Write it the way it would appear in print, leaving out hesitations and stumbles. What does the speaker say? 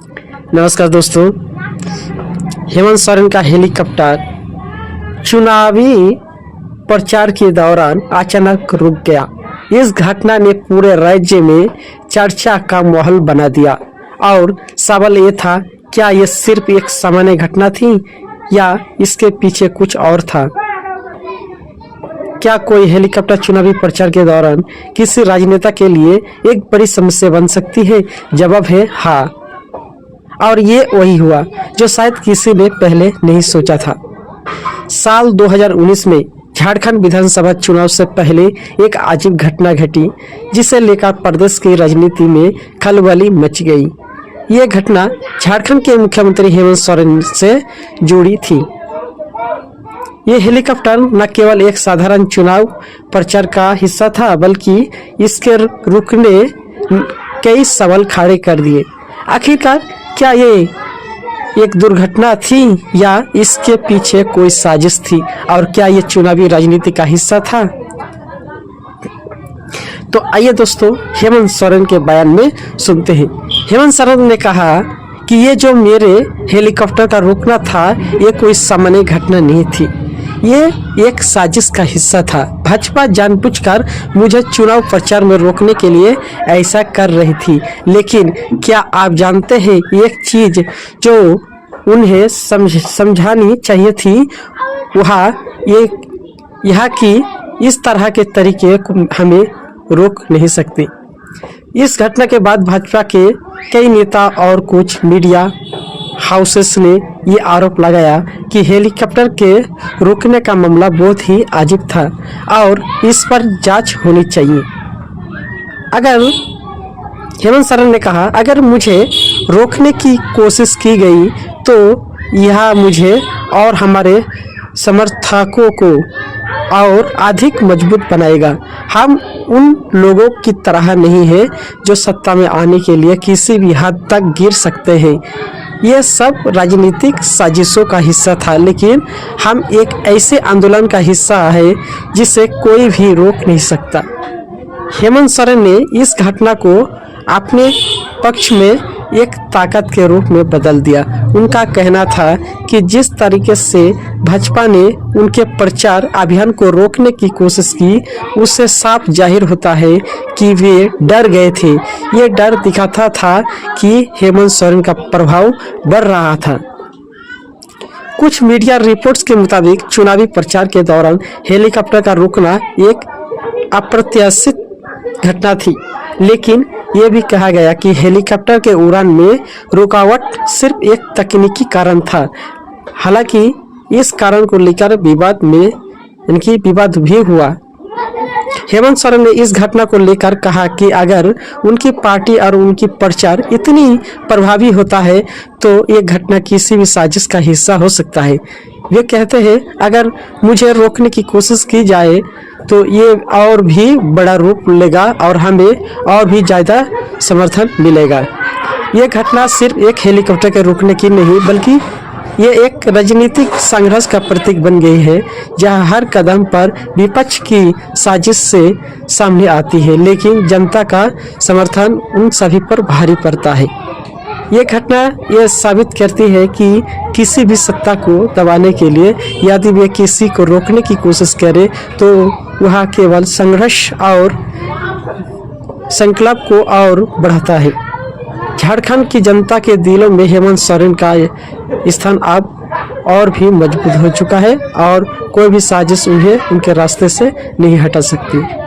नमस्कार दोस्तों। हेमंत सोरेन का हेलीकॉप्टर चुनावी प्रचार के दौरान अचानक रुक गया। इस घटना ने पूरे राज्य में चर्चा का माहौल बना दिया और सवाल ये था, क्या ये सिर्फ एक सामान्य घटना थी या इसके पीछे कुछ और था? क्या कोई हेलीकॉप्टर चुनावी प्रचार के दौरान किसी राजनेता के लिए एक बड़ी समस्या बन सकती है? जवाब है हाँ, और ये वही हुआ जो शायद किसी ने पहले नहीं सोचा था। साल 2019 में झारखंड विधानसभा चुनाव से पहले एक अजीब घटना घटी, जिसे लेकर प्रदेश की राजनीति में खलबली मच गई। ये घटना झारखंड के मुख्यमंत्री हेमंत सोरेन से जुड़ी थी। ये हेलीकॉप्टर न केवल एक साधारण चुनाव प्रचार का हिस्सा था, बल्कि इसके रुकने कई सवाल खड़े कर दिए। आखिरकार क्या ये एक दुर्घटना थी या इसके पीछे कोई साजिश थी, और क्या ये चुनावी राजनीति का हिस्सा था? तो आइए दोस्तों, हेमंत सोरेन के बयान में सुनते हैं। हेमंत सोरेन ने कहा कि ये जो मेरे हेलीकॉप्टर का रुकना था, ये कोई सामान्य घटना नहीं थी, ये एक साजिश का हिस्सा था। भाजपा जानबूझकर मुझे चुनाव प्रचार में रोकने के लिए ऐसा कर रही थी। लेकिन क्या आप जानते हैं, एक चीज जो उन्हें समझानी चाहिए थी यह कि इस तरह के तरीके हमें रोक नहीं सकते। इस घटना के बाद भाजपा के कई नेता और कुछ मीडिया हाउसेस ने ये आरोप लगाया कि हेलीकॉप्टर के रोकने का मामला बहुत ही अजीब था और इस पर जांच होनी चाहिए। हेमंत सोरेन ने कहा, अगर मुझे रोकने की कोशिश की गई तो यह मुझे और हमारे समर्थकों को और अधिक मजबूत बनाएगा। हम उन लोगों की तरह नहीं है जो सत्ता में आने के लिए किसी भी हद तक गिर सकते हैं। यह सब राजनीतिक साजिशों का हिस्सा था, लेकिन हम एक ऐसे आंदोलन का हिस्सा है जिसे कोई भी रोक नहीं सकता। हेमंत सोरेन ने इस घटना को अपने पक्ष में एक ताकत के रूप में बदल दिया। उनका कहना था कि जिस तरीके से भाजपा ने उनके प्रचार अभियान को रोकने की कोशिश की, उससे साफ जाहिर होता है कि वे डर गए थे। ये डर दिखाता था कि हेमंत सोरेन का प्रभाव बढ़ रहा था। कुछ मीडिया रिपोर्ट्स के मुताबिक चुनावी प्रचार के दौरान हेलीकॉप्टर का रुकना एक अप्रत्याशित घटना थी, लेकिन यह भी कहा गया कि हेलीकॉप्टर के उड़ान में रुकावट सिर्फ एक तकनीकी कारण था। हालांकि इस कारण को लेकर विवाद भी हुआ। हेमंत सोरेन ने इस घटना को लेकर कहा कि अगर उनकी पार्टी और उनकी प्रचार इतनी प्रभावी होता है तो ये घटना किसी भी साजिश का हिस्सा हो सकता है। वे कहते हैं, अगर मुझे रोकने की कोशिश की जाए तो ये और भी बड़ा रूप लेगा और हमें और भी ज़्यादा समर्थन मिलेगा। ये घटना सिर्फ एक हेलीकॉप्टर के रुकने की नहीं, बल्कि ये एक राजनीतिक संघर्ष का प्रतीक बन गई है, जहां हर कदम पर विपक्ष की साजिश से सामने आती है, लेकिन जनता का समर्थन उन सभी पर भारी पड़ता है। ये घटना ये साबित करती है कि किसी भी सत्ता को दबाने के लिए यदि वे किसी को रोकने की कोशिश करे तो वह केवल संघर्ष और संकल्प को और बढ़ाता है। झारखंड की जनता के दिलों में हेमंत सोरेन का स्थान अब और भी मजबूत हो चुका है और कोई भी साजिश उन्हें उनके रास्ते से नहीं हटा सकती।